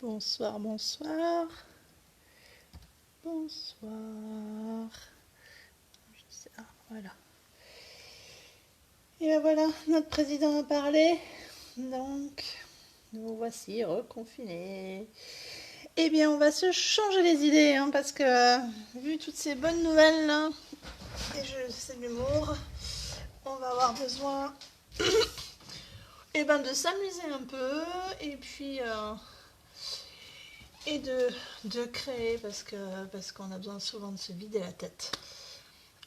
Bonsoir, bonsoir. Bonsoir. Voilà. Et ben voilà, notre président a parlé. Donc, nous voici reconfinés. Eh bien, on va se changer les idées, hein, parce que vu toutes ces bonnes nouvelles, là, et c'est de l'humour, on va avoir besoin de s'amuser un peu, et puis et de créer, parce qu'on a besoin souvent de se vider la tête.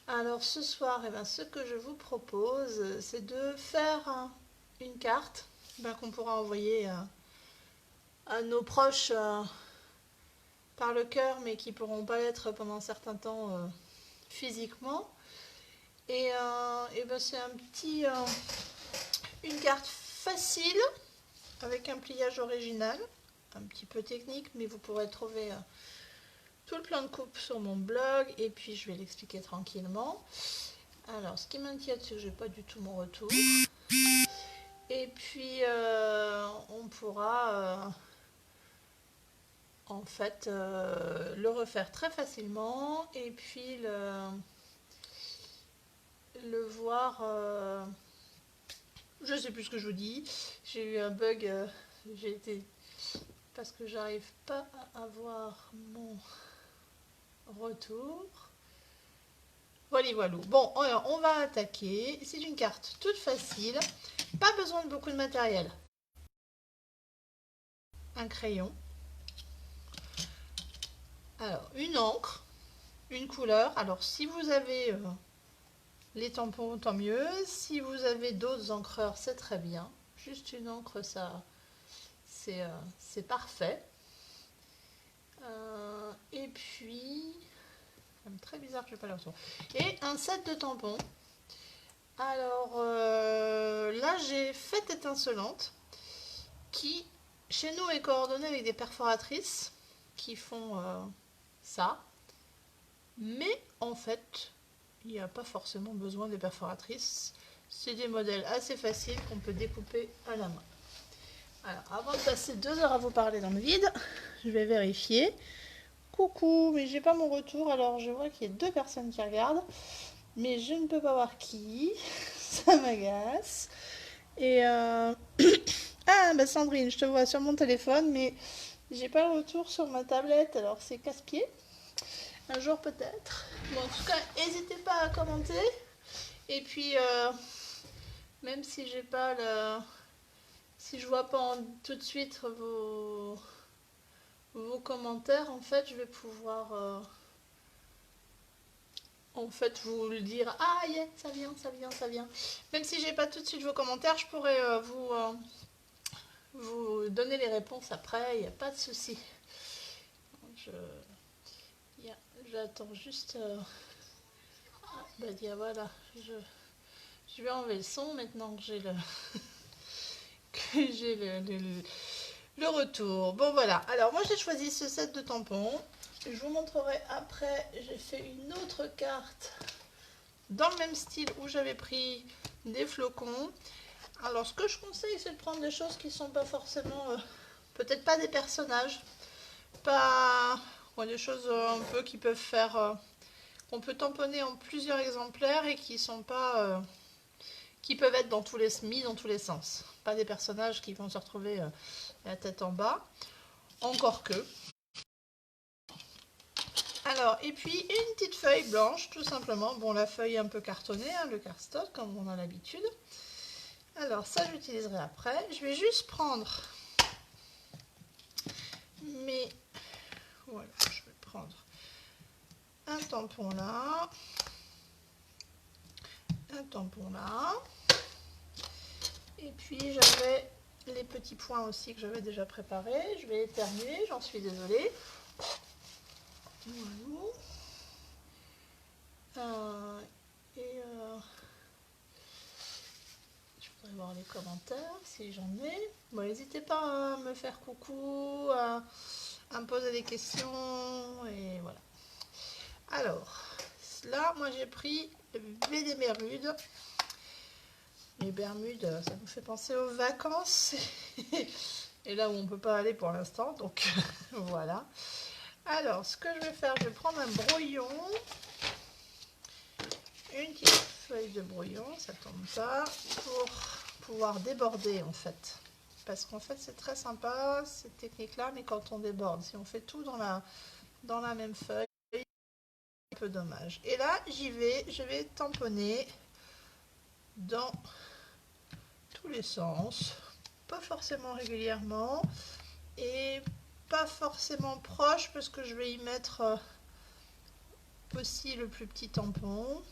Alors ce soir, ce que je vous propose, c'est de faire une carte qu'on pourra envoyer à nos proches par le cœur, mais qui ne pourront pas l'être pendant un certain temps physiquement. Et c'est une carte facile, avec un pliage original, un petit peu technique, mais vous pourrez trouver tout le plan de coupe sur mon blog, et puis je vais l'expliquer tranquillement. Alors, ce qui m'inquiète, c'est que j'ai pas du tout mon retour. Et puis, on pourra le refaire très facilement, et puis le voir. Je sais plus ce que je vous dis. J'ai eu un bug. Parce que j'arrive pas à avoir mon retour. Voilà. Bon, alors on va attaquer. C'est une carte toute facile. Pas besoin de beaucoup de matériel. Un crayon. Alors, une encre. Une couleur. Alors, si vous avez les tampons, tant mieux. Si vous avez d'autres encreurs, c'est très bien. Juste une encre, ça, c'est parfait. Et puis, c'est très bizarre que je n'ai pas le retour. Et un set de tampons. Alors, là, j'ai Fête étincelante, qui, chez nous, est coordonnée avec des perforatrices qui font ça. Mais, en fait, il n'y a pas forcément besoin des perforatrices. C'est des modèles assez faciles qu'on peut découper à la main. Alors, avant de passer 2 heures à vous parler dans le vide, je vais vérifier. Coucou, mais j'ai pas mon retour, alors je vois qu'il y a 2 personnes qui regardent, mais je ne peux pas voir qui. Ça m'agace. Et ah, Sandrine, je te vois sur mon téléphone, mais j'ai pas le retour sur ma tablette, alors c'est casse-pied. Un jour peut-être. Bon, en tout cas, n'hésitez pas à commenter. Et puis, même si j'ai pas si je vois pas tout de suite vos commentaires, en fait, je vais pouvoir vous le dire. Ah, yeah, ça vient. Même si j'ai pas tout de suite vos commentaires, je pourrais vous donner les réponses après, il n'y a pas de souci. J'attends juste. Voilà, je vais enlever le son maintenant que j'ai le retour. Bon, voilà. Alors, moi, j'ai choisi ce set de tampons. Je vous montrerai après. J'ai fait une autre carte dans le même style où j'avais pris des flocons. Alors, ce que je conseille, c'est de prendre des choses qui sont pas forcément, peut-être pas des personnages, pas des choses un peu qui peuvent faire, on peut tamponner en plusieurs exemplaires et qui sont pas, qui peuvent être mis dans tous les sens. Pas des personnages qui vont se retrouver la tête en bas, encore que. Alors, et puis une petite feuille blanche, tout simplement. Bon, la feuille un peu cartonnée, hein, le cardstock, comme on a l'habitude. Alors, ça, j'utiliserai après. Je vais juste prendre voilà, je vais prendre un tampon là. Et puis, j'avais les petits points aussi que j'avais déjà préparés. Je vais éternuer, j'en suis désolée. Voilà. Je voudrais voir les commentaires si j'en ai. Bon, n'hésitez pas à me faire coucou, à me poser des questions, et voilà. Alors, là, moi j'ai pris des Bermudes. Les Bermudes, ça nous fait penser aux vacances. et là où on ne peut pas aller pour l'instant, donc voilà. Alors, ce que je vais faire, je vais prendre un brouillon, une petite feuille de brouillon, ça tombe pas, pour pouvoir déborder en fait. Parce qu'en fait, c'est très sympa cette technique-là, mais quand on déborde, si on fait tout dans la même feuille, c'est un peu dommage. Et là, je vais tamponner dans tous les sens, pas forcément régulièrement et pas forcément proche parce que je vais y mettre aussi le plus petit tampon.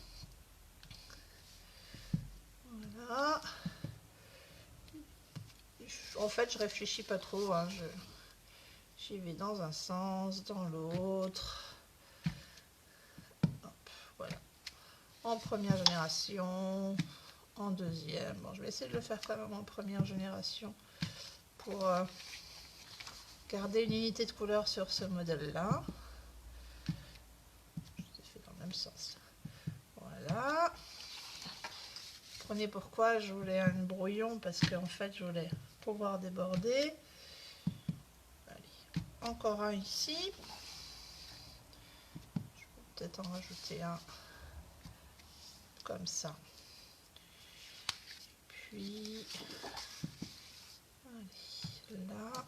Voilà. En fait, je réfléchis pas trop, hein. J'y vais dans un sens, dans l'autre. Voilà. En première génération, en deuxième. Bon, je vais essayer de le faire quand même en première génération pour garder une unité de couleur sur ce modèle-là. Je fais dans le même sens. Voilà. Comprenez pourquoi je voulais un brouillon, parce qu'en fait, je voulais pouvoir déborder. Allez, encore un ici. Je vais peut-être en rajouter un comme ça. Puis, allez, là,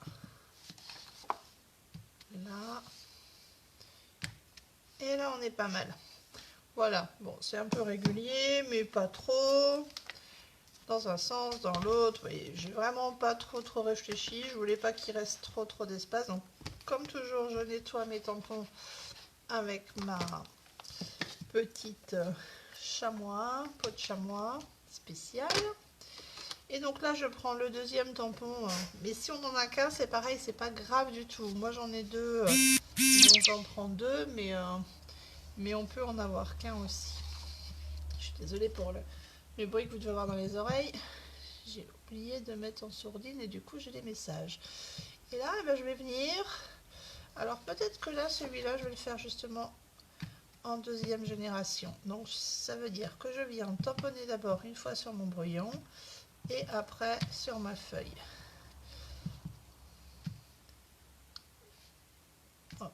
là. Et là, on est pas mal. Voilà, bon, c'est un peu régulier, mais pas trop. Dans un sens, dans l'autre. Vous voyez, j'ai vraiment pas trop réfléchi. Je voulais pas qu'il reste trop d'espace. Donc, comme toujours, je nettoie mes tampons avec ma petite chamois, pot de chamois spécial. Et donc là, je prends le deuxième tampon. Mais si on en a qu'un, c'est pareil, c'est pas grave du tout. Moi, j'en ai deux, donc j'en prends deux, mais on peut en avoir qu'un aussi. Je suis désolée pour le bruit que vous devez avoir dans les oreilles. J'ai oublié de mettre en sourdine et du coup, j'ai les messages. Et là, eh ben, je vais venir. Alors peut-être que là, celui-là, je vais le faire justement en deuxième génération. Donc ça veut dire que je viens tamponner d'abord une fois sur mon brouillon et après sur ma feuille. Hop.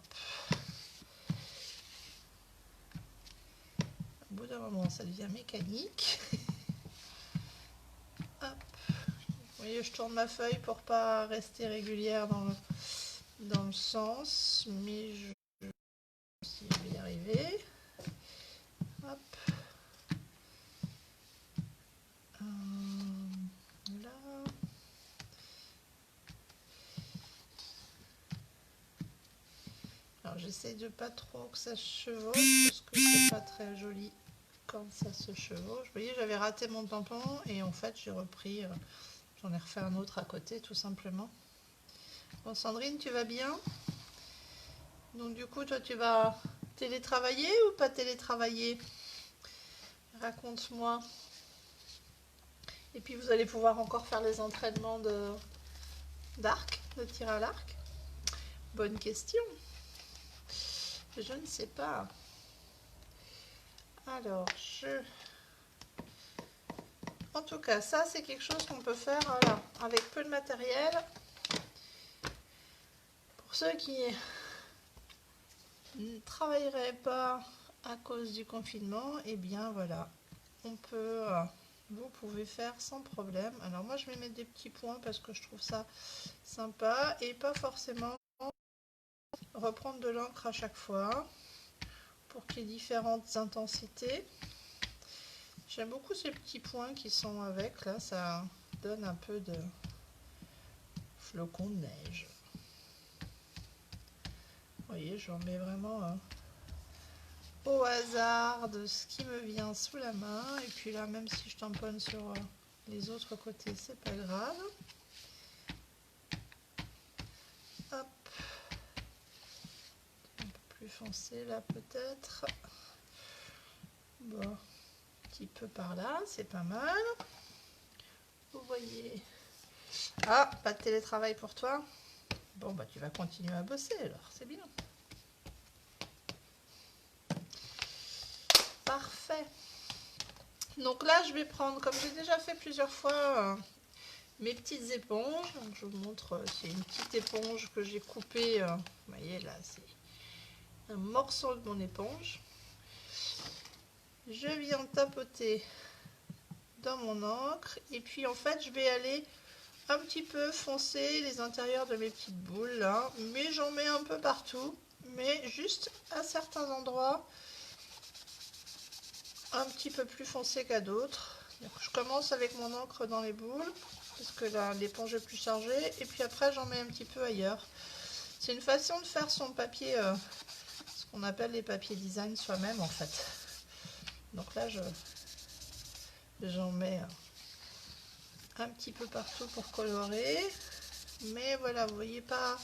Au bout d'un moment, ça devient mécanique. Hop. Vous voyez, je tourne ma feuille pour pas rester régulière dans le sens, mais je vais y arriver. Hop. Là. Alors j'essaie de pas trop que ça se chevauche parce que c'est pas très joli quand ça se chevauche. Vous voyez, j'avais raté mon tampon et en fait j'ai repris, j'en ai refait un autre à côté tout simplement. Bon Sandrine, tu vas bien? Donc du coup toi tu vas télétravailler ou pas télétravailler? Raconte-moi. Et puis vous allez pouvoir encore faire les entraînements d'arc, de tir à l'arc? Bonne question. Je ne sais pas. Alors, en tout cas, ça c'est quelque chose qu'on peut faire voilà, avec peu de matériel. Pour ceux qui ne travailleraient pas à cause du confinement, et eh bien voilà, vous pouvez faire sans problème. Alors moi je vais mettre des petits points parce que je trouve ça sympa et pas forcément reprendre de l'encre à chaque fois pour qu'il y ait différentes intensités. J'aime beaucoup ces petits points qui sont avec, là ça donne un peu de flocons de neige. Vous voyez, j'en mets vraiment au hasard de ce qui me vient sous la main. Et puis là, même si je tamponne sur les autres côtés, c'est pas grave. Hop. Un peu plus foncé là peut-être. Bon, un petit peu par là, c'est pas mal. Vous voyez. Ah, pas de télétravail pour toi? Bon, bah tu vas continuer à bosser alors, c'est bien. Parfait. Donc là, je vais prendre, comme j'ai déjà fait plusieurs fois, mes petites éponges. Donc, je vous montre, c'est une petite éponge que j'ai coupée. Vous voyez là, c'est un morceau de mon éponge. Je viens tapoter dans mon encre et puis en fait je vais aller un petit peu foncer les intérieurs de mes petites boules là, mais j'en mets un peu partout, mais juste à certains endroits un petit peu plus foncé qu'à d'autres. Je commence avec mon encre dans les boules parce que là l'éponge est plus chargée et puis après j'en mets un petit peu ailleurs. C'est une façon de faire son papier, ce qu'on appelle les papiers design soi-même en fait. Donc là j'en mets un petit peu partout pour colorer, mais voilà, vous voyez, pas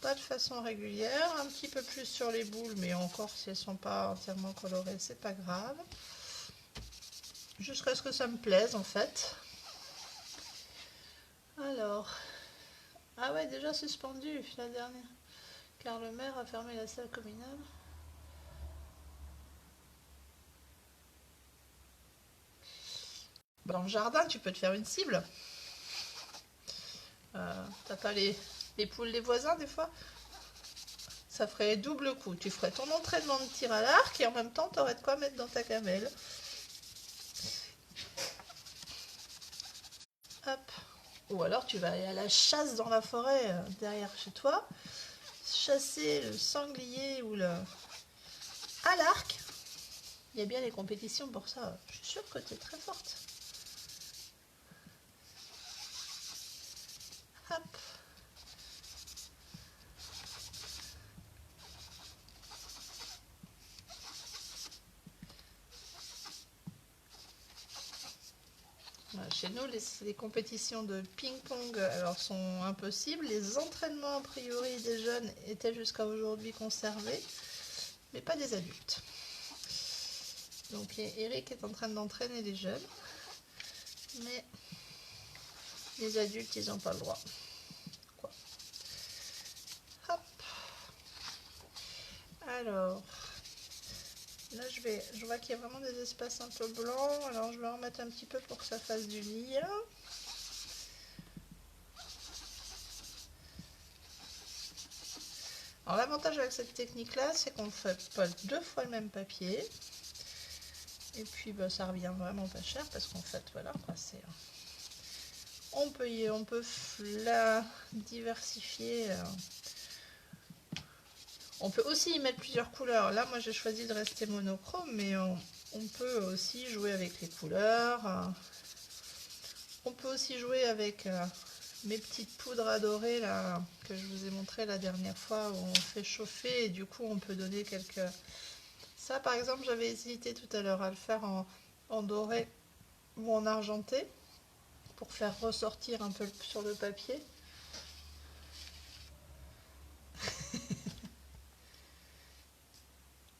de façon régulière, un petit peu plus sur les boules, mais encore si elles sont pas entièrement colorées, c'est pas grave, jusqu'à ce que ça me plaise en fait. Alors, ah ouais, déjà suspendu la dernière, car le maire a fermé la salle communale. Dans le jardin, tu peux te faire une cible. T'as pas les poules des voisins des fois? Ça ferait double coup. Tu ferais ton entraînement de tir à l'arc et en même temps, tu aurais de quoi mettre dans ta gamelle. Hop. Ou alors, tu vas aller à la chasse dans la forêt derrière chez toi. Chasser le sanglier ou le... à l'arc. Il y a bien les compétitions pour ça. Je suis sûre que tu es très forte. Hop. Chez nous, les compétitions de ping-pong sont impossibles. Les entraînements, a priori, des jeunes étaient jusqu'à aujourd'hui conservés, mais pas des adultes. Donc Eric est en train d'entraîner les jeunes, mais les adultes, ils n'ont pas le droit. Quoi. Hop. Alors, là je vois qu'il y a vraiment des espaces un peu blancs, alors je vais en mettre un petit peu pour que ça fasse du lien. Alors l'avantage avec cette technique là, c'est qu'on ne fait pas 2 fois le même papier. Et puis bah, ça revient vraiment pas cher parce qu'en fait voilà quoi, c'est... On peut la diversifier. On peut aussi y mettre plusieurs couleurs. Là moi j'ai choisi de rester monochrome, mais on peut aussi jouer avec les couleurs. On peut aussi jouer avec mes petites poudres adorées là, que je vous ai montré la dernière fois, où on fait chauffer et du coup on peut donner quelques... Ça par exemple j'avais hésité tout à l'heure à le faire en doré ou en argenté pour faire ressortir un peu sur le papier.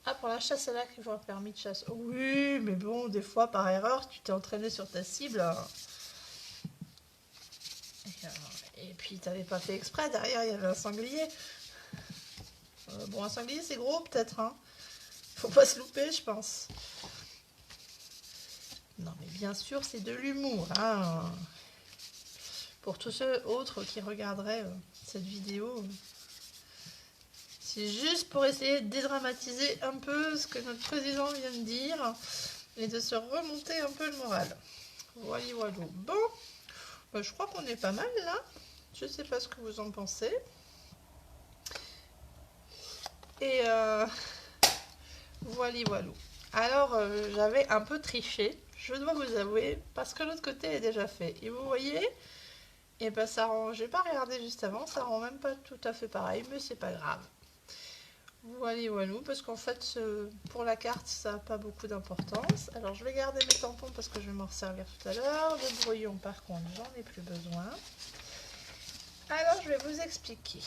Ah, pour la chasse à l'arc, il faut un permis de chasse. Oui, mais bon, des fois par erreur tu t'es entraîné sur ta cible. Et puis t'avais pas fait exprès, derrière il y avait un sanglier. Bon, un sanglier c'est gros peut-être, hein. Faut pas se louper, je pense. Non, mais bien sûr, c'est de l'humour, hein. Pour tous ceux autres qui regarderaient cette vidéo, c'est juste pour essayer de dédramatiser un peu ce que notre président vient de dire et de se remonter un peu le moral. Voilà, voilà. Bon, bah, je crois qu'on est pas mal là. Je sais pas ce que vous en pensez. Et voilà, voilà. Alors, j'avais un peu triché, je dois vous avouer, parce que l'autre côté est déjà fait. Et vous voyez, et ben ça rend, j'ai pas regardé juste avant, ça rend même pas tout à fait pareil, mais c'est pas grave. Voilà, voilà, parce qu'en fait, pour la carte, ça n'a pas beaucoup d'importance. Alors, je vais garder mes tampons parce que je vais m'en servir tout à l'heure. Le brouillon, par contre, j'en ai plus besoin. Alors, je vais vous expliquer.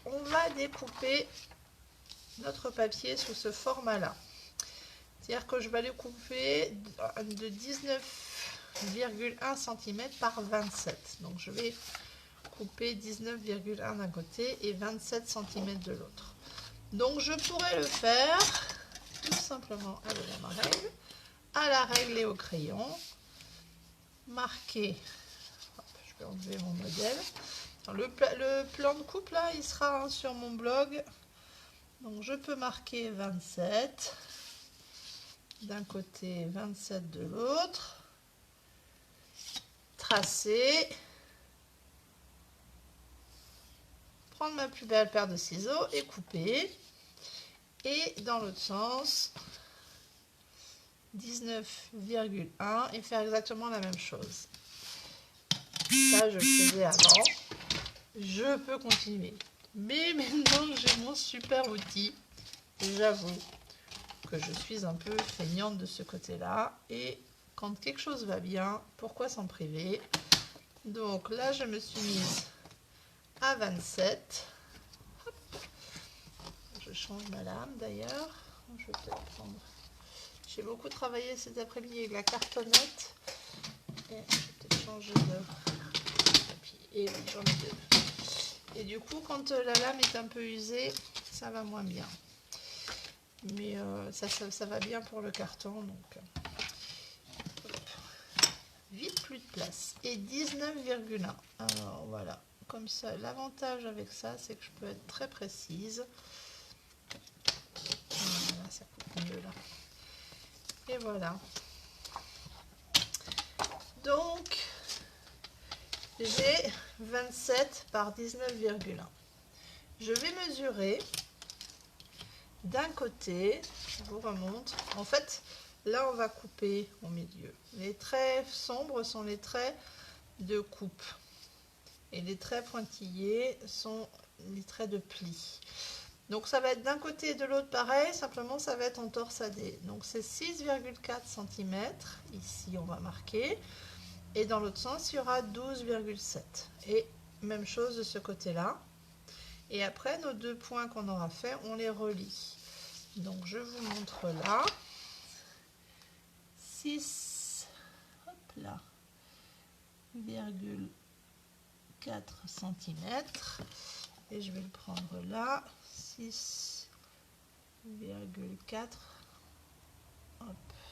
On va découper notre papier sous ce format-là. C'est-à-dire que je vais le couper de 19,1 cm par 27. Donc, je vais couper 19,1 d'un côté et 27 cm de l'autre. Donc je pourrais le faire tout simplement à la règle et au crayon, marquer, hop, je vais enlever mon modèle. Le plan de coupe là, il sera sur mon blog. Donc je peux marquer 27 d'un côté, 27 de l'autre. Tracer. Prendre ma plus belle paire de ciseaux et couper. Et dans l'autre sens, 19,1 et faire exactement la même chose. Ça, je le faisais avant. Je peux continuer. Mais maintenant que j'ai mon super outil, j'avoue que je suis un peu feignante de ce côté-là. Et quand quelque chose va bien, pourquoi s'en priver? Donc là, je me suis mise à 27. Hop. Je change ma lame d'ailleurs. Je vais peut-être prendre... J'ai beaucoup travaillé cet après-midi avec la cartonnette. Et je vais peut-être changer de papier. Et oui, j'en ai deux. Et du coup, quand la lame est un peu usée, ça va moins bien. Mais ça va bien pour le carton. Donc, vite, plus de place. Et 19,1. Alors voilà. Comme ça, l'avantage avec ça, c'est que je peux être très précise. Voilà, ça coupe mieux là. Et voilà. Donc, j'ai 27 par 19,1. Je vais mesurer d'un côté, je vous remonte. En fait, là, on va couper au milieu. Les traits sombres sont les traits de coupe. Et les traits pointillés sont les traits de pli. Donc ça va être d'un côté et de l'autre pareil, simplement ça va être en torsadé. Donc c'est 6,4 cm, ici on va marquer, et dans l'autre sens il y aura 12,7. Et même chose de ce côté-là. Et après nos deux points qu'on aura fait, on les relie. Donc je vous montre là, 6, hop là, 4 cm. Et je vais le prendre là, 6,4, hop,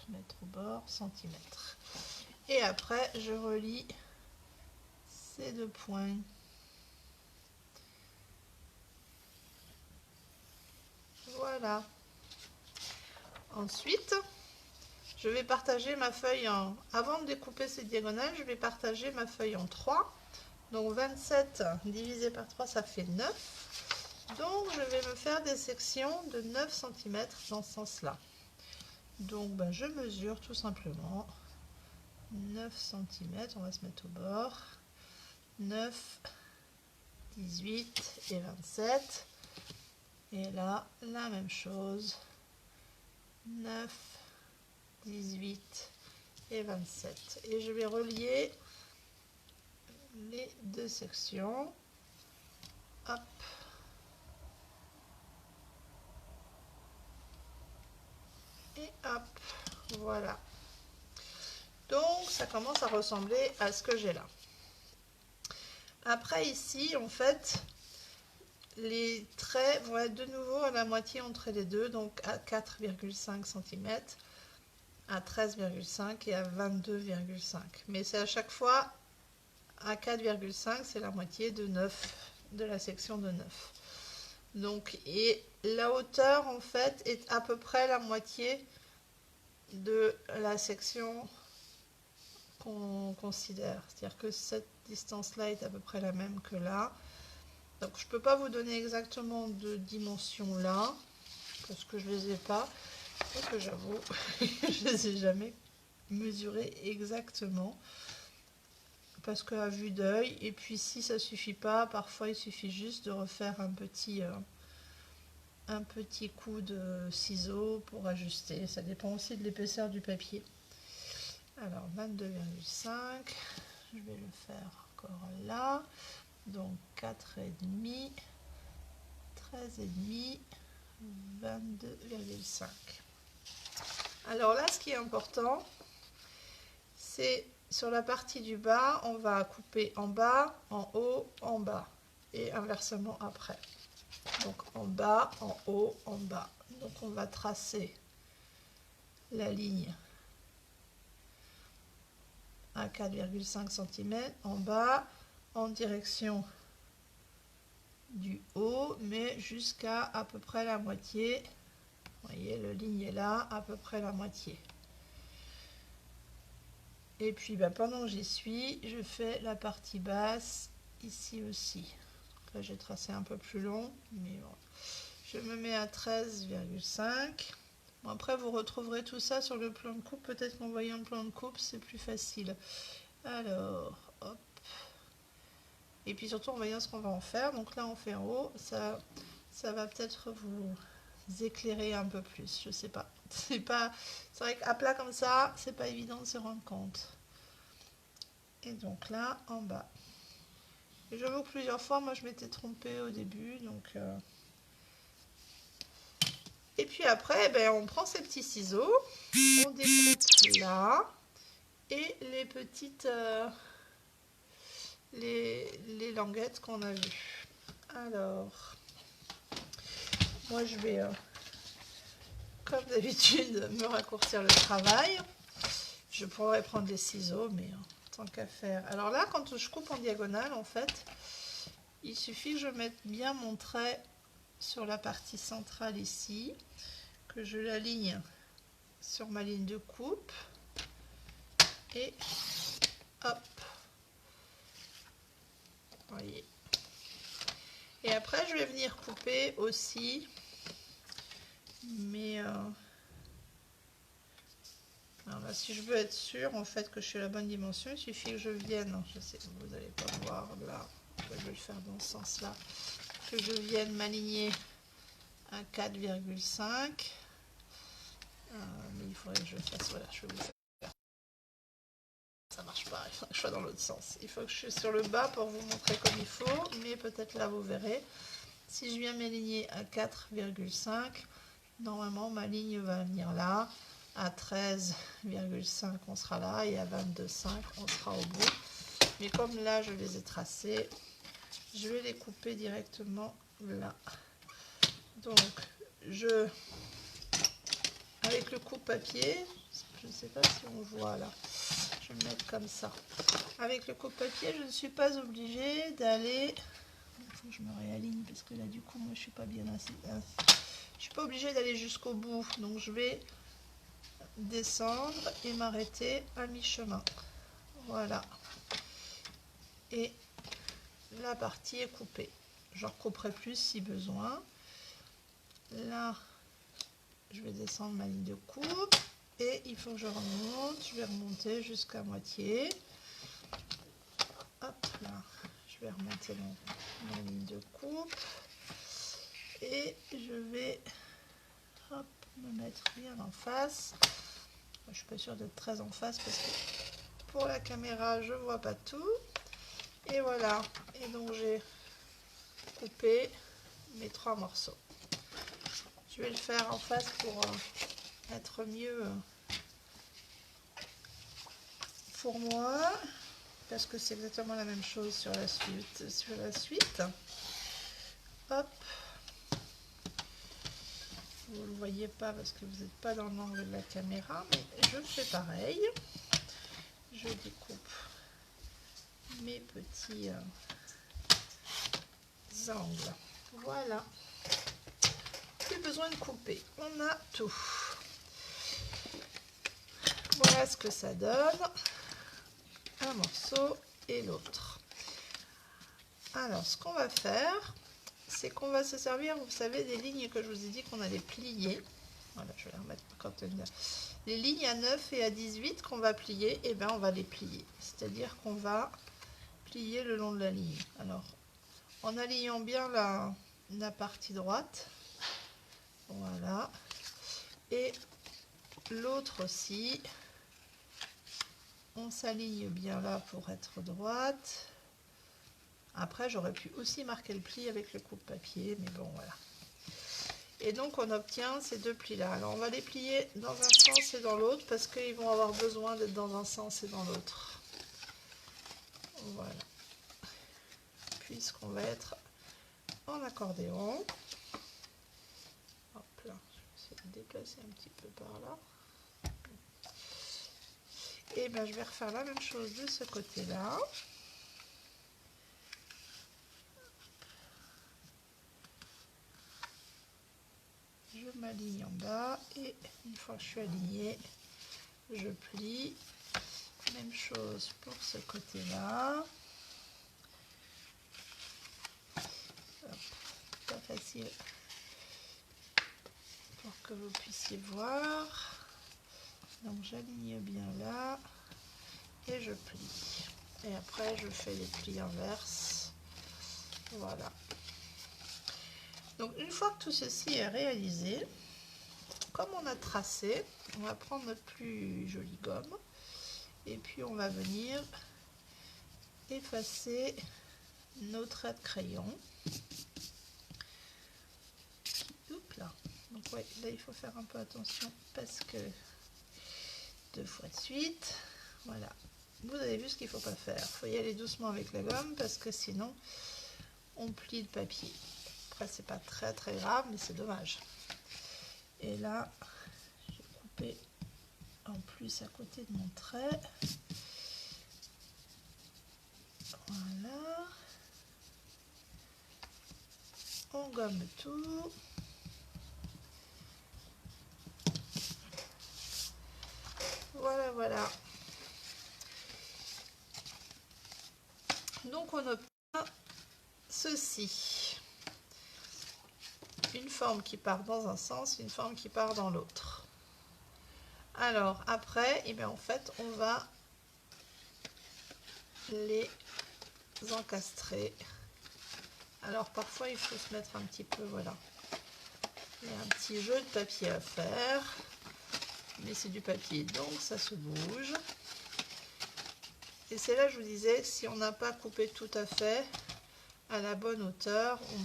mettre au bord, centimètres. Et après, je relie ces deux points. Voilà. Ensuite, je vais partager ma feuille en... Avant de découper ces diagonales, je vais partager ma feuille en 3. Donc 27 divisé par 3, ça fait 9. Donc je vais me faire des sections de 9 cm dans ce sens-là. Donc ben, je mesure tout simplement 9 cm, on va se mettre au bord. 9, 18 et 27. Et là, la même chose. 9, 18 et 27. Et je vais relier les deux sections. Hop. Et hop, voilà. Donc ça commence à ressembler à ce que j'ai là. Après ici, en fait, les traits vont être de nouveau à la moitié entre les deux, donc à 4,5 cm, à 13,5 et à 22,5. Mais c'est à chaque fois à 4,5, c'est la moitié de 9, de la section de 9. Donc, et la hauteur en fait est à peu près la moitié de la section qu'on considère. C'est-à-dire que cette distance-là est à peu près la même que là. Donc je ne peux pas vous donner exactement de dimension là, parce que je ne les ai pas, et que j'avoue, je ne les ai jamais mesurées exactement. Parce qu'à vue d'œil, et puis si ça ne suffit pas, parfois il suffit juste de refaire un petit coup de ciseau pour ajuster. Ça dépend aussi de l'épaisseur du papier. Alors 22,5, je vais le faire encore là. Donc 4,5, 13,5, 22,5. Alors là, ce qui est important, c'est sur la partie du bas, on va couper en bas, en haut, en bas. Et inversement après. Donc en bas, en haut, en bas. Donc on va tracer la ligne à 4,5 cm en bas, en direction du haut, mais jusqu'à à peu près la moitié. Vous voyez, le ligne est là, à peu près la moitié. Et puis pendant que j'y suis, je fais la partie basse ici aussi. Là j'ai tracé un peu plus long, mais bon. Je me mets à 13,5. Bon, après vous retrouverez tout ça sur le plan de coupe. Peut-être qu'en voyant le plan de coupe c'est plus facile. Alors, hop. Et puis surtout en voyant ce qu'on va en faire. Donc là on fait en haut. Ça va peut-être vous éclairer un peu plus. Je sais pas. C'est vrai qu'à plat comme ça, c'est pas évident de se rendre compte. Et donc là, en bas. Et j'avoue que plusieurs fois, moi je m'étais trompée au début. Donc, et puis après, on prend ces petits ciseaux. On découpe là. Et les petites... les languettes qu'on a vues. Alors, moi je vais, comme d'habitude, me raccourcir le travail. Je pourrais prendre des ciseaux, mais tant qu'à faire. Alors là, quand je coupe en diagonale, en fait, il suffit que je mette bien mon trait sur la partie centrale ici, que je l'aligne sur ma ligne de coupe, et hop, voyez. Et après, je vais venir couper aussi, mais alors là, si je veux être sûre en fait que je suis à la bonne dimension, il suffit que je vienne, je sais que vous n'allez pas voir là, je vais le faire dans ce sens là, que je vienne m'aligner à 4,5, mais il faudrait que je fasse, voilà, je vais vous faire, ça marche pas, il faut que je sois dans l'autre sens, il faut que je sois sur le bas pour vous montrer comme il faut, mais peut-être là vous verrez, si je viens m'aligner à 4,5, normalement ma ligne va venir là, à 13,5 on sera là et à 22,5 on sera au bout. Mais comme là je les ai tracés, je vais les couper directement là. Donc avec le coupe-papier, je ne sais pas si on voit là, je vais me mettre comme ça. Avec le coupe-papier, je ne suis pas obligée d'aller, il faut que je me réaligne parce que là du coup moi je suis pas bien assise. Je suis pas obligée d'aller jusqu'au bout, donc je vais descendre et m'arrêter à mi-chemin. Voilà. Et la partie est coupée. Je recouperai plus si besoin. Là, je vais descendre ma ligne de coupe et il faut que je remonte. Je vais remonter jusqu'à moitié. Hop là, je vais remonter ma ligne de coupe et je vais hop, me mettre bien en face. Je suis pas sûre d'être très en face parce que pour la caméra je vois pas tout. Et voilà, et donc j'ai coupé mes 3 morceaux. Je vais le faire en face pour être mieux pour moi, parce que c'est exactement la même chose sur la suite. Hop, vous ne le voyez pas parce que vous n'êtes pas dans l'angle de la caméra, mais je fais pareil. Je découpe mes petits angles. Voilà. Plus besoin de couper. On a tout. Voilà ce que ça donne. Un morceau et l'autre. Alors, ce qu'on va faire, c'est qu'on va se servir, vous savez, des lignes que je vous ai dit qu'on allait plier. Voilà, je vais les remettre quand les lignes à 9 et à 18 qu'on va plier, et bien on va les plier. C'est-à-dire qu'on va plier le long de la ligne. Alors, en alignant bien la partie droite. Voilà. Et l'autre aussi. On s'aligne bien là pour être droite. Après, j'aurais pu aussi marquer le pli avec le coupe-papier, mais bon, voilà. Et donc, on obtient ces 2 plis-là. Alors, on va les plier dans un sens et dans l'autre, parce qu'ils vont avoir besoin d'être dans un sens et dans l'autre. Voilà. Puisqu'on va être en accordéon. Hop là, je vais essayer de déplacer un petit peu par là. Et bien, je vais refaire la même chose de ce côté-là. m'aligne en bas et une fois que je suis alignée, je plie. Même chose pour ce côté-là. Pas facile pour que vous puissiez voir. Donc j'aligne bien là et je plie. Et après je fais les plis inverses. Voilà. Donc une fois que tout ceci est réalisé, comme on a tracé, on va prendre notre plus jolie gomme et puis on va venir effacer nos traits de crayon. Oups là. Donc ouais, là il faut faire un peu attention parce que 2 fois de suite, voilà. Vous avez vu ce qu'il ne faut pas faire. Il faut y aller doucement avec la gomme parce que sinon on plie le papier. Après c'est pas très grave mais c'est dommage. Et là j'ai coupé en plus à côté de mon trait. Voilà. On gomme tout. Voilà, voilà. Donc on obtient ceci. Une forme qui part dans un sens, une forme qui part dans l'autre. Alors après, eh bien, en fait, on va les encastrer. Alors parfois, il faut se mettre un petit peu, voilà. Il y a un petit jeu de papier à faire. Mais c'est du papier, donc ça se bouge. Et c'est là, je vous disais, si on n'a pas coupé tout à fait à la bonne hauteur, on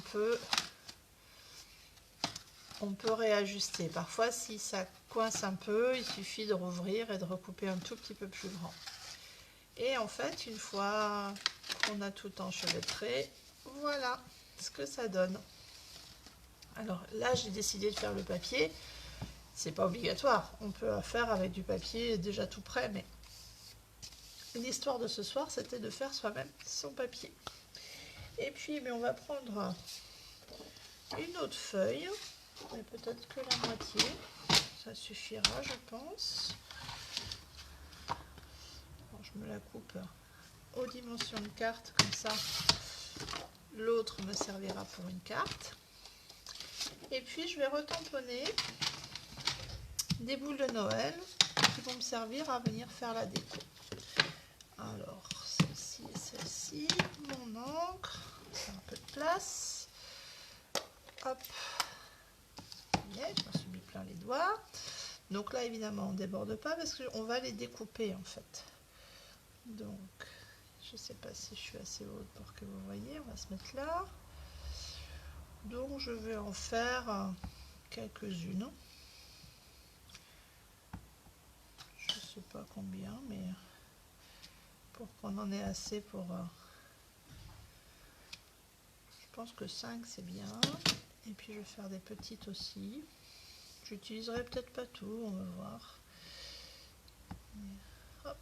peut réajuster. Parfois, si ça coince un peu, il suffit de rouvrir et de recouper un tout petit peu plus grand. Et en fait, une fois qu'on a tout enchevêtré, voilà ce que ça donne. Alors là, j'ai décidé de faire le papier. C'est pas obligatoire. On peut faire avec du papier déjà tout prêt, mais l'histoire de ce soir, c'était de faire soi-même son papier. Et puis, mais on va prendre une autre feuille, mais peut-être que la moitié. Ça suffira, je pense. Bon, je me la coupe aux dimensions de carte, comme ça, l'autre me servira pour une carte. Et puis, je vais retamponner des boules de Noël qui vont me servir à venir faire la déco. Alors, celle-ci et celle-ci, mon encre, c'est un peu de place. Hop, je me suis mis plein les doigts. Donc là, évidemment, on ne déborde pas parce qu'on va les découper en fait. Donc, je ne sais pas si je suis assez haute pour que vous voyez, on va se mettre là. Donc, je vais en faire quelques-unes. Je ne sais pas combien, mais pour qu'on en ait assez pour... je pense que 5 c'est bien. Et puis je vais faire des petites aussi. J'utiliserai peut-être pas tout, on va voir. Et hop.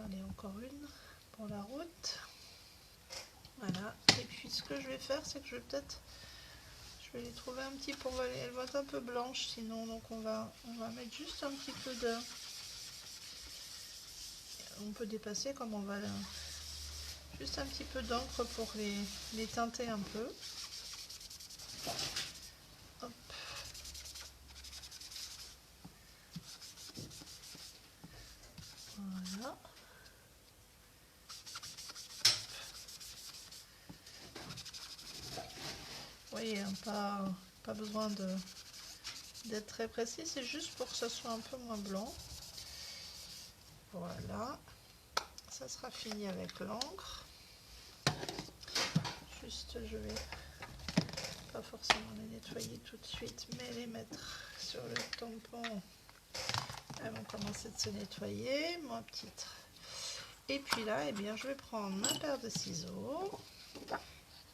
Allez, encore une pour la route. Voilà. Et puis ce que je vais faire, c'est que je vais les trouver un petit peu. Elles vont être un peu blanches sinon, donc on va mettre juste un petit peu de... On peut dépasser comme on va là. Juste un petit peu d'encre pour les teinter un peu. Hop. Voilà. Vous voyez, pas besoin d'être très précis, c'est juste pour que ça soit un peu moins blanc. Voilà. Ça sera fini avec l'encre. Juste, je vais pas forcément les nettoyer tout de suite, mais les mettre sur le tampon. Elles vont commencer de se nettoyer, ma petite. Et puis là, eh bien, je vais prendre ma paire de ciseaux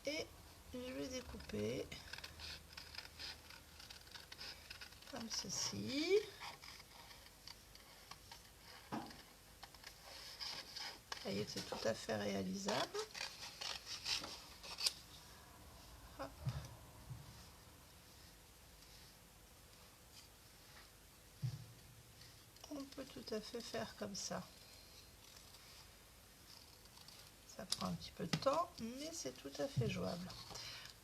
et je vais découper comme ceci. voyez que c'est tout à fait réalisable. Hop. On peut tout à fait faire comme ça. Ça prend un petit peu de temps, mais c'est tout à fait jouable.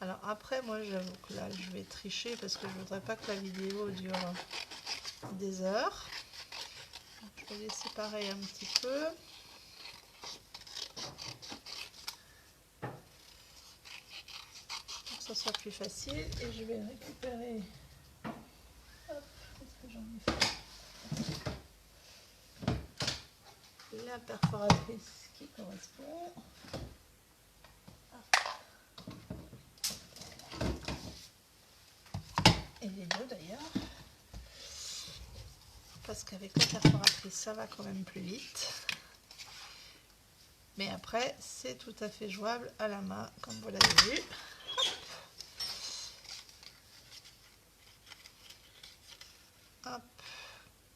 Alors après, moi j'avoue que là je vais tricher parce que je ne voudrais pas que la vidéo dure des heures. Donc, je vais les séparer un petit peu. Pour que ça soit plus facile. Et je vais récupérer... Hop, qu'est-ce que j'en ai fait? La perforatrice qui correspond. Et les deux d'ailleurs. Parce qu'avec la perforatrice, ça va quand même plus vite. Mais après, c'est tout à fait jouable à la main, comme vous l'avez vu. Hop.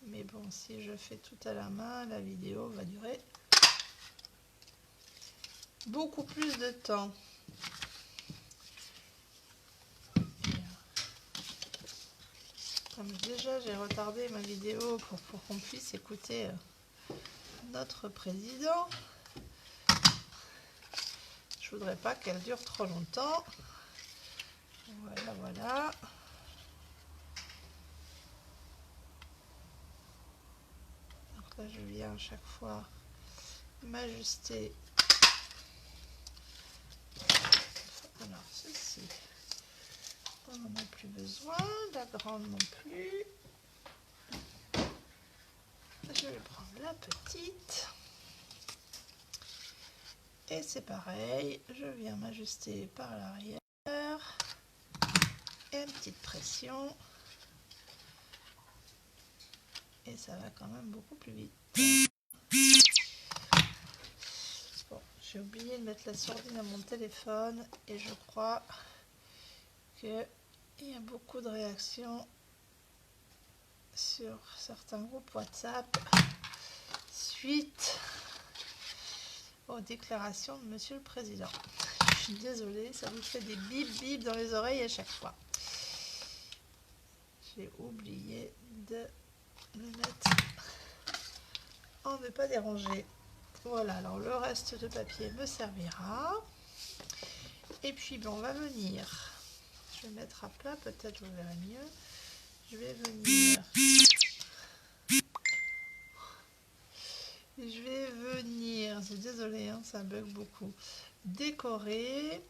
Mais bon, si je fais tout à la main, la vidéo va durer beaucoup plus de temps. Comme déjà j'ai retardé ma vidéo pour qu'on puisse écouter notre président, je voudrais pas qu'elle dure trop longtemps. Voilà, voilà. Donc là je viens à chaque fois m'ajuster. Alors ceci, on n'en a plus besoin, la grande non plus. Je vais prendre la petite. Et c'est pareil, je viens m'ajuster par l'arrière. Et une petite pression. Et ça va quand même beaucoup plus vite. Bon, j'ai oublié de mettre la sourdine à mon téléphone. Et je crois qu'il y a beaucoup de réactions sur certains groupes WhatsApp suite aux déclarations de Monsieur le Président. Je suis désolée, ça vous fait des bip bip dans les oreilles à chaque fois. J'ai oublié de le mettre en ne pas déranger. Voilà, alors le reste de papier me servira. Et puis bon, on va venir. Je vais mettre à plat, peut-être vous verrez mieux. Je vais venir. C'est désolé, hein, ça bug beaucoup. Décorer,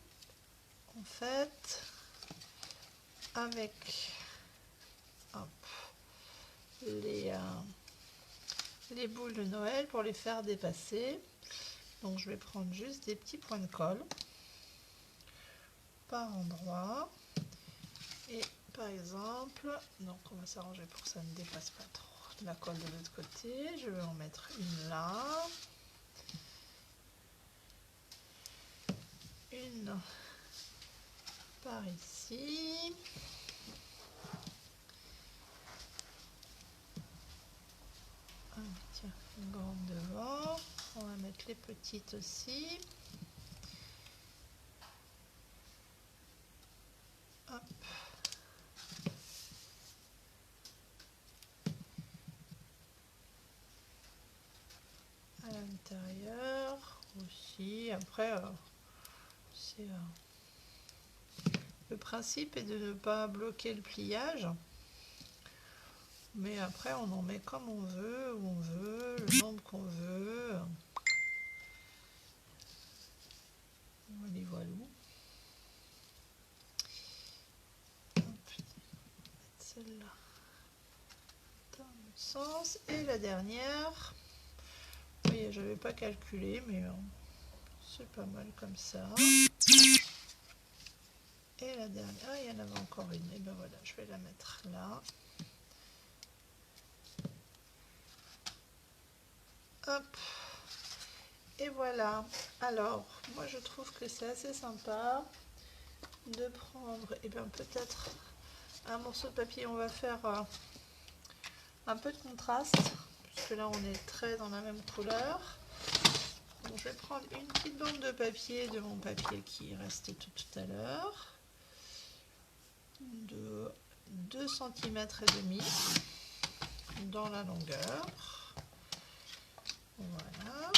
en fait, avec hop, les boules de Noël pour les faire dépasser. Donc je vais prendre juste des petits points de colle par endroit. Et par exemple, donc on va s'arranger pour que ça ne dépasse pas trop la colle de l'autre côté. Je vais en mettre une là. Une par ici. Ah, tiens, une grande devant. On va mettre les petites aussi. Hop. À l'intérieur aussi. Après, c'est le principe est de ne pas bloquer le pliage. Mais après, on en met comme on veut, où on veut, le nombre qu'on veut. Voilà, voilà. Celle-là dans le sens. Et la dernière, oui, je n'avais pas calculé, mais c'est pas mal comme ça. Et la dernière, ah, il y en avait encore une. Et ben voilà, je vais la mettre là. Hop. Et voilà. Alors, moi je trouve que c'est assez sympa de prendre, et bien peut-être un morceau de papier. On va faire un peu de contraste, puisque là on est très dans la même couleur. Donc, je vais prendre une petite bande de papier, de mon papier qui restait tout à l'heure, de 2,5 cm dans la longueur. Voilà.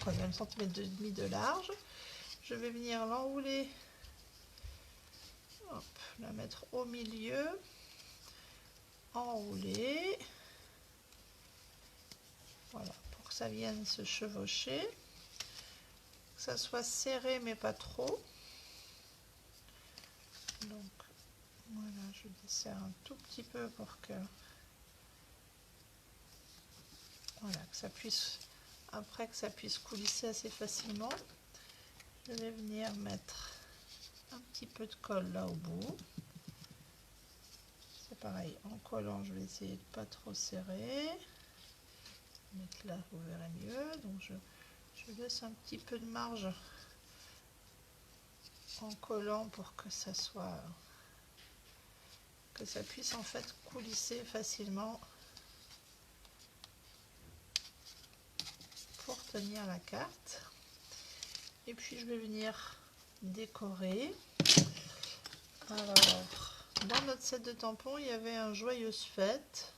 3,5 cm de large. Je vais venir l'enrouler, hop, la mettre au milieu, enrouler. Voilà, pour que ça vienne se chevaucher, que ça soit serré mais pas trop. Donc voilà, je desserre un tout petit peu pour que, voilà, que ça puisse, après que ça puisse coulisser assez facilement. Je vais venir mettre un petit peu de colle là au bout. C'est pareil, en collant, je vais essayer de pas trop serrer. Mettre là, vous verrez mieux. Donc je laisse un petit peu de marge en collant pour que ça soit, que ça puisse en fait coulisser facilement pour tenir la carte. Et puis je vais venir décorer. Alors, dans notre set de tampons, il y avait un joyeuse fête.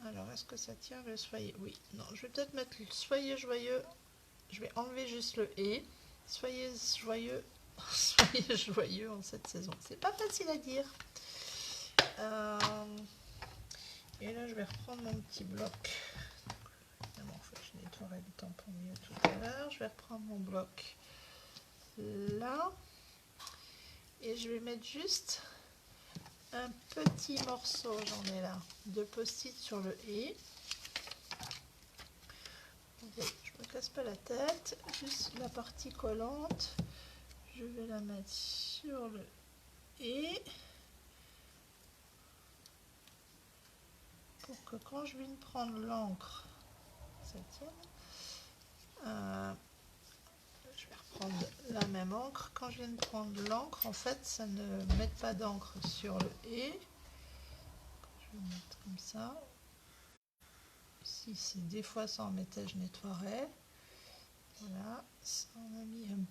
Alors, est-ce que ça tient le soyez? Oui, non, je vais peut-être mettre le soyez joyeux. Je vais enlever juste le et. Soyez joyeux, soyez joyeux en cette saison. C'est pas facile à dire. Et là, je vais reprendre mon petit bloc. Évidemment, il faut que je nettoierai le tampon mieux tout à l'heure. Je vais reprendre mon bloc là. Et je vais mettre juste un petit morceau, j'en ai là, de post-it sur le et. Je me casse pas la tête, juste la partie collante, je vais la mettre sur le et pour que quand je viens de prendre l'encre, ça tienne. Je vais reprendre la même encre. Quand je viens de prendre l'encre, en fait, ça ne met pas d'encre sur le et. Je vais mettre comme ça. Si des fois ça en mettait, je nettoierais. Voilà, ça en a mis un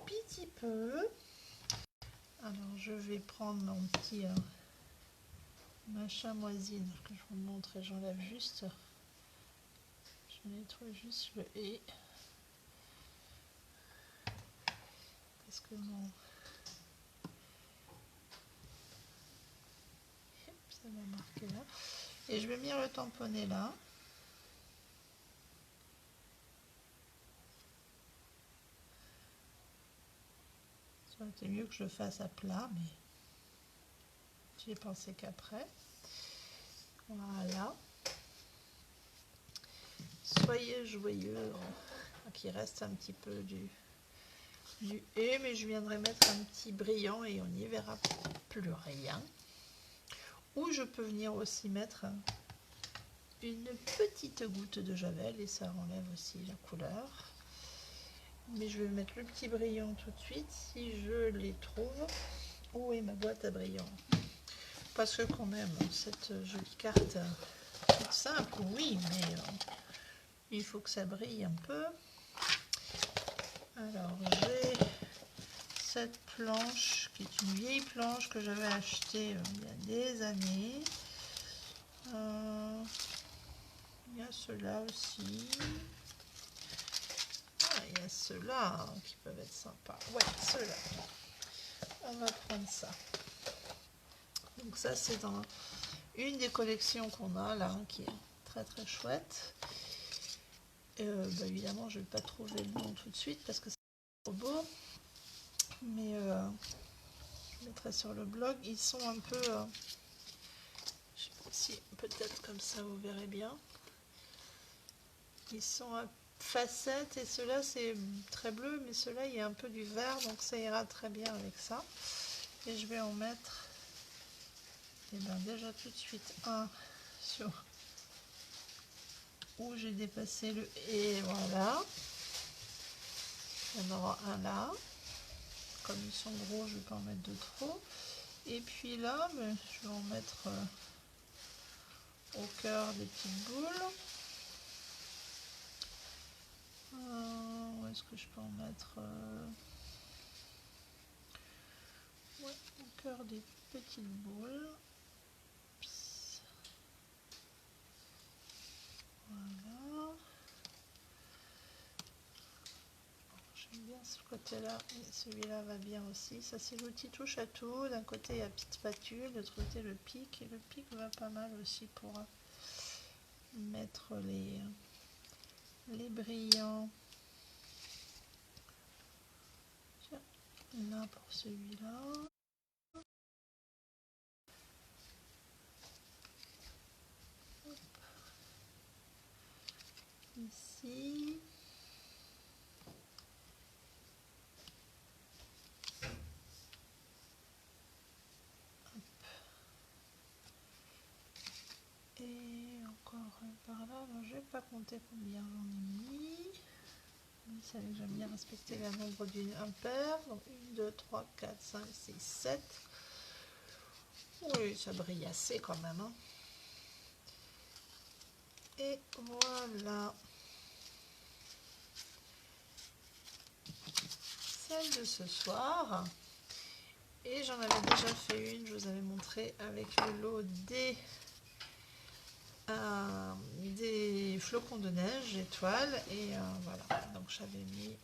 petit peu. Alors je vais prendre mon petit machin moisine que je vous montre et j'enlève juste. Je nettoie juste le et. Parce que mon... ça va marquer là. Et je vais venir le tamponner là. Ça aurait été mieux que je le fasse à plat, mais j'y ai pensé qu'après. Voilà. Soyez joyeux. Qu'il reste un petit peu du et, mais je viendrai mettre un petit brillant et on n'y verra plus rien. Ou je peux venir aussi mettre une petite goutte de javel et ça enlève aussi la couleur. Mais je vais mettre le petit brillant tout de suite si je les trouve. Où est ma boîte à brillants? Parce que quand même, cette jolie carte toute simple, oui, mais il faut que ça brille un peu. Alors, j'ai cette planche qui est une vieille planche que j'avais achetée il y a des années. Il y a ceux-là aussi. Ah, il y a ceux-là qui peuvent être sympas. Ouais, ceux-là. On va prendre ça. Donc ça, c'est dans une des collections qu'on a là, qui est très très chouette. Évidemment, je ne vais pas trouver le nom tout de suite parce que c'est trop beau. Mais je mettrai sur le blog. Ils sont un peu... je sais pas si, peut-être comme ça, vous verrez bien. Ils sont à facettes et ceux-là, c'est très bleu, mais ceux-là, il y a un peu du vert, donc ça ira très bien avec ça. Et je vais en mettre... Et bien déjà tout de suite un sur où j'ai dépassé le et voilà. Il y en aura un là. Comme ils sont gros, je ne vais pas en mettre de trop. Et puis là, je vais en mettre au cœur des petites boules. Où est-ce que je peux en mettre ouais, au cœur des petites boules. Voilà. J'aime bien ce côté-là, et celui-là va bien aussi. Ça, c'est l'outil touche à tout. D'un côté, il y a petite spatule, de l'autre côté, le pic. Et le pic va pas mal aussi pour mettre les brillants. Tiens, là pour celui-là. Ici. Et encore par là, alors, je vais pas compter combien j'en ai mis. Vous savez que j'aime bien respecter le nombre d'une impaire. Donc 1, 2, 3, 4, 5, 6, 7. Oui, ça brille assez quand même. Hein. Et voilà. Celle de ce soir. Et j'en avais déjà fait une, je vous avais montré avec le lot des flocons de neige, étoiles. Et voilà, donc j'avais mis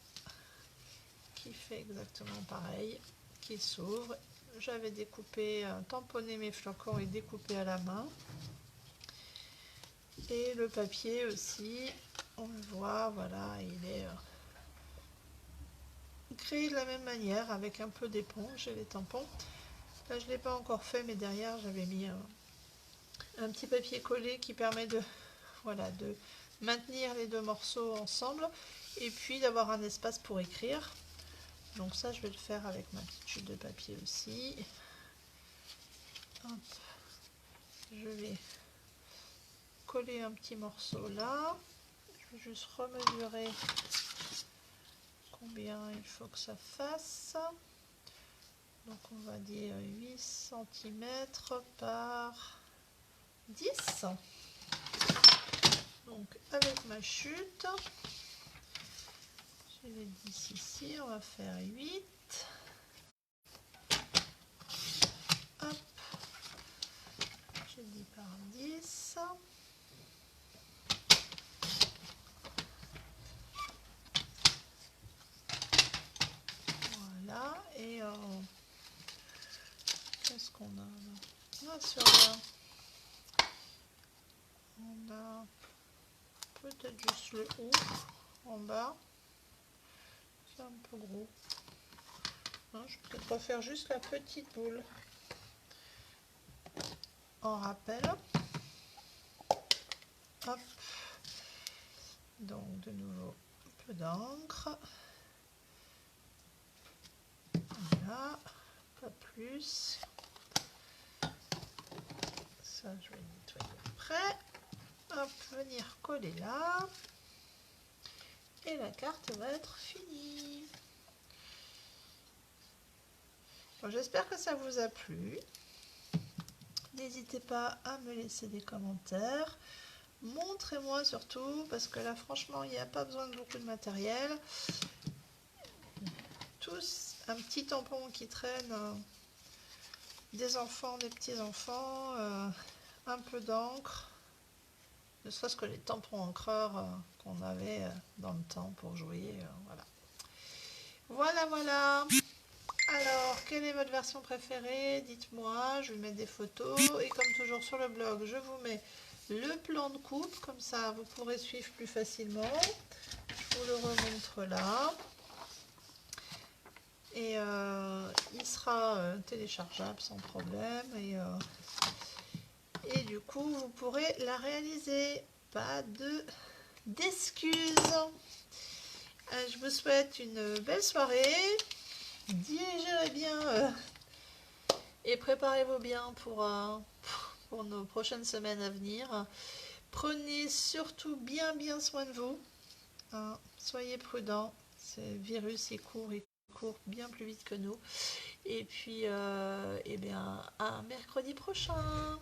qui fait exactement pareil, qui s'ouvre. J'avais découpé, tamponné mes flocons et découpé à la main. Et le papier aussi, on le voit, voilà, il est créé de la même manière avec un peu d'éponge et les tampons. Là, je ne l'ai pas encore fait, mais derrière, j'avais mis un petit papier collé qui permet de, voilà, de maintenir les deux morceaux ensemble et puis d'avoir un espace pour écrire. Donc ça, je vais le faire avec ma petite chute de papier aussi. Hop. Je vais coller un petit morceau là. Je vais juste remesurer combien il faut que ça fasse. Donc on va dire 8 cm par 10. Donc avec ma chute, j'ai les 10 ici, on va faire 8. Hop, j'ai dit par 10. Voilà, et qu'est-ce qu'on a là? Ah, sur là, on a peut-être juste le haut en bas. C'est un peu gros. Non, je vais peut-être refaire juste la petite boule en rappel. Hop. Donc de nouveau un peu d'encre. Voilà, pas plus. Ça, je vais le nettoyer après. Hop, venir coller là. Et la carte va être finie. Bon, j'espère que ça vous a plu. N'hésitez pas à me laisser des commentaires. Montrez-moi surtout, parce que là, franchement, il n'y a pas besoin de beaucoup de matériel. Tous un petit tampon qui traîne, des enfants, des petits-enfants, un peu d'encre, ne serait-ce que les tampons encreurs qu'on avait dans le temps pour jouer. Voilà. Voilà, voilà. Alors, quelle est votre version préférée? Dites-moi, je vais mettre des photos. Et comme toujours sur le blog, je vous mets le plan de coupe, comme ça vous pourrez suivre plus facilement. Je vous le remontre là. Et il sera téléchargeable sans problème. Et du coup, vous pourrez la réaliser. Pas d'excuses. Je vous souhaite une belle soirée. Digérez bien et préparez-vous bien pour nos prochaines semaines à venir. Prenez surtout bien soin de vous. Hein. Soyez prudents. Ce virus, il court bien plus vite que nous. Et puis, eh bien, à mercredi prochain.